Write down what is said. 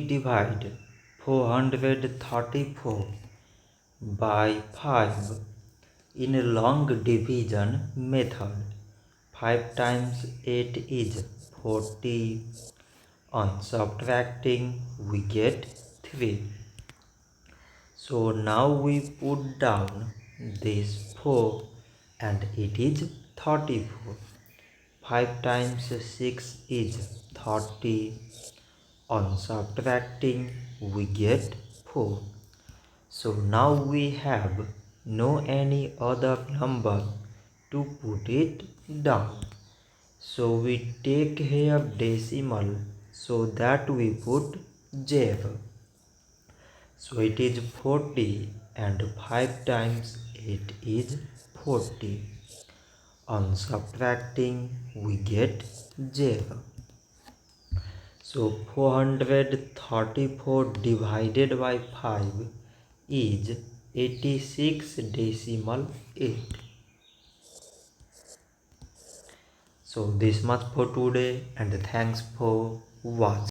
Divide 434 by 5 in a long division method. 5 times 8 is 40. On subtracting, we get 3. So now we put down this 4 and it is 34. 5 times 6 is 30. On subtracting, we get 4. So now we have no any other number to put it down. So we take here decimal so that we put 0. So it is 40 and 5 times 8 is 40. On subtracting, we get 0. So 434 divided by 5 is 86.8. So this much for today and thanks for watching.